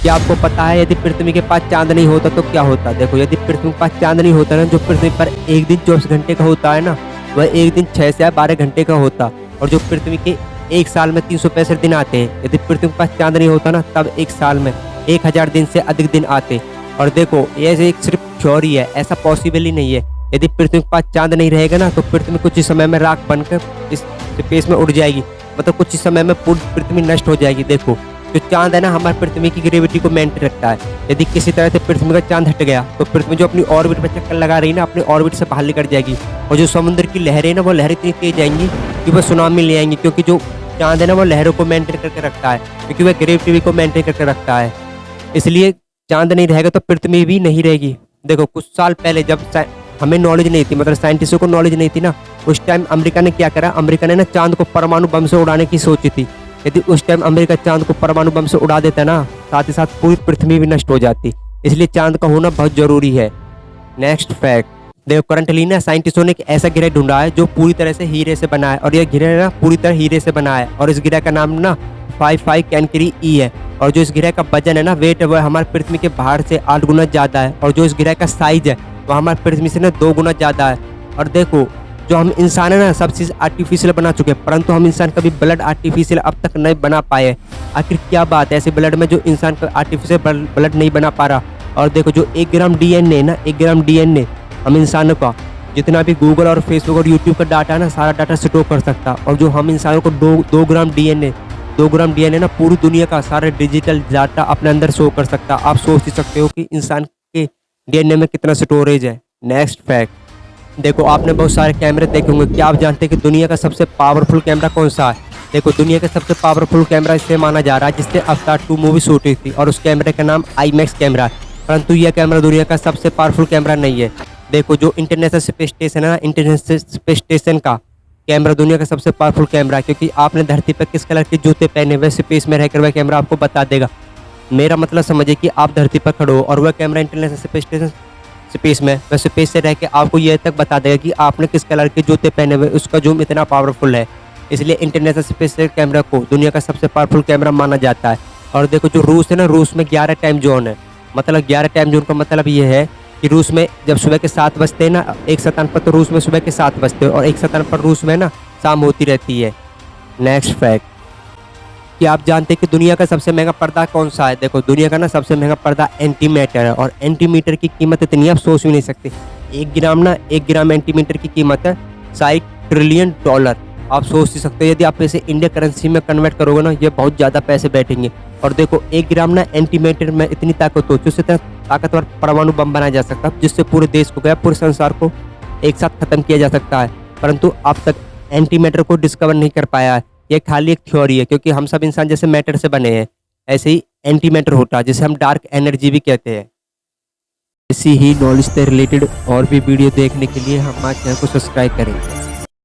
क्या आपको पता है यदि पृथ्वी के पास चाँद नहीं होता तो क्या होता? देखो, यदि पृथ्वी के पास चाँद नहीं होता ना, जो पृथ्वी पर एक दिन 24 घंटे का होता है ना, वह एक दिन 6 से 12 घंटे का होता। और जो पृथ्वी के एक साल में 365 दिन आते हैं, यदि पृथ्वी के पास चाँद नहीं होता ना, तब एक साल में 1000 दिन से अधिक दिन आते। और देखो, ये एक सिर्फ थ्योरी है, ऐसा पॉसिबल ही नहीं है। यदि पृथ्वी के पास चाँद नहीं रहेगा ना, तो पृथ्वी कुछ ही समय में राख बनकर इस स्पेस में उड़ जाएगी। मतलब कुछ ही समय में पूरी पृथ्वी नष्ट हो जाएगी। देखो, जो चाँद है ना, हमारी पृथ्वी की ग्रेविटी को मेंटेन रखता है। यदि किसी तरह से पृथ्वी का चाँद हट गया, तो पृथ्वी जो अपनी ऑर्बिट पर चक्कर लगा रही है ना, अपनी ऑर्बिट से बाहर निकल जाएगी। और जो समुद्र की लहरें ना, वो लहरें इतनी तेज आएंगी कि वह सुनामी ले आएंगी, क्योंकि जो चाँद है ना, वो लहरों को मेंटेन करके रखता है, क्योंकि वह ग्रेविटी को मेंटेन करके रखता है। इसलिए चाँद नहीं रहेगा तो पृथ्वी भी नहीं रहेगी। देखो, कुछ साल पहले जब हमें नॉलेज नहीं थी, मतलब साइंटिस्टों को नॉलेज नहीं थी ना, उस टाइम अमेरिका ने क्या करा, अमेरिका ने ना चाँद को परमाणु बम से उड़ाने की सोची थी। यदि उस टाइम अमेरिका चाँद को परमाणु बम से उड़ा देता ना, साथ ही साथ पूरी पृथ्वी भी नष्ट हो जाती। इसलिए चाँद का होना बहुत जरूरी है। नेक्स्ट फैक्ट, देखो, करंटली ना साइंटिस्टों ने एक ऐसा ग्रह ढूंढा है जो पूरी तरह से हीरे से बना है। और यह ग्रह ना पूरी तरह हीरे से बना है। और इस ग्रह का नाम ना 55 कैनकरी ई है। और जो इस ग्रह का वजन है ना, वेट है, वह हमारे पृथ्वी के भार से 8 गुना ज़्यादा है। और जो इस ग्रह का साइज है, वह हमारे पृथ्वी से ना 2 गुना ज़्यादा है। और देखो, जो हम इंसान है ना, सब चीज़ आर्टिफिशियल बना चुके हैं, परंतु हम इंसान कभी ब्लड आर्टिफिशियल अब तक नहीं बना पाए। आखिर क्या बात है ऐसे ब्लड में जो इंसान का आर्टिफिशियल ब्लड नहीं बना पा रहा? और देखो, जो 1 ग्राम डीएनए ना, 1 ग्राम डीएनए हम इंसानों का जितना भी गूगल और फेसबुक और यूट्यूब का डाटा है ना, सारा डाटा स्टोर कर सकता। और जो हम इंसानों को 2 ग्राम डीएनए ना पूरी दुनिया का सारा डिजिटल डाटा अपने अंदर शो कर सकता। आप सोच ही सकते हो कि इंसान के डीएनए में कितना स्टोरेज है। नेक्स्ट फैक्ट, देखो, आपने बहुत सारे कैमरे देखे होंगे। क्या आप जानते हैं कि दुनिया का सबसे पावरफुल कैमरा कौन सा है? देखो, दुनिया का सबसे पावरफुल कैमरा इससे माना जा रहा है जिससे अवतार 2 मूवी शूट हुई थी, और उस कैमरे का नाम IMAX कैमरा है। परंतु यह कैमरा दुनिया का सबसे पावरफुल कैमरा नहीं है। देखो, जो इंटरनेशनल स्पेस स्टेशन है ना, इंटरनेशनल स्पेस स्टेशन का कैमरा दुनिया का सबसे पावरफुल कैमरा है, क्योंकि आपने धरती पर किस कलर के जूते पहने हुए, स्पेस में रहकर वह कैमरा आपको बता देगा। मेरा मतलब समझिए कि आप धरती पर खड़े हो और वह camera international space station space में, वह स्पेस से रह के आपको यह तक बता देगा कि आपने किस कलर के जूते पहने हुए। उसका जूम इतना पावरफुल है, इसलिए इंटरनेशनल स्पेस कैमरा को दुनिया का सबसे पावरफुल कैमरा माना जाता है। और देखो, जो रूस है ना, रूस में 11 टाइम जोन है। मतलब 11 टाइम जोन का मतलब ये है कि रूस में जब सुबह के 7 बजते हैं ना, एक स्थान पर तो रूस में सुबह के 7 बजते हैं, और एक स्थान पर रूस में ना शाम होती रहती है। नेक्स्ट फैक्ट, कि आप जानते हैं कि दुनिया का सबसे महंगा पर्दा कौन सा है? देखो, दुनिया का ना सबसे महंगा पर्दा एंटीमीटर है। और एंटीमीटर की कीमत इतनी आप सोच भी नहीं सकते। 1 ग्राम एंटीमीटर की कीमत है $60 ट्रिलियन। आप सोच ही सकते हो, यदि आप इसे इंडिया करेंसी में कन्वर्ट करोगे ना, ये बहुत ज़्यादा पैसे बैठेंगे। और देखो, 1 ग्राम ना एंटीमीटर में इतनी ताकत हो, जिससे ताकतवर परमाणु बम बनाया जा सकता है, जिससे पूरे देश को, पूरे संसार को एक साथ खत्म किया जा सकता है। परंतु अब तक एंटीमीटर को डिस्कवर नहीं कर पाया है। ये खाली एक थ्योरी है, क्योंकि हम सब इंसान जैसे मैटर से बने हैं, ऐसे ही एंटीमैटर होता है, जिसे हम डार्क एनर्जी भी कहते हैं। इसी ही नॉलेज से रिलेटेड और भी वीडियो देखने के लिए हमारे चैनल को सब्सक्राइब करें।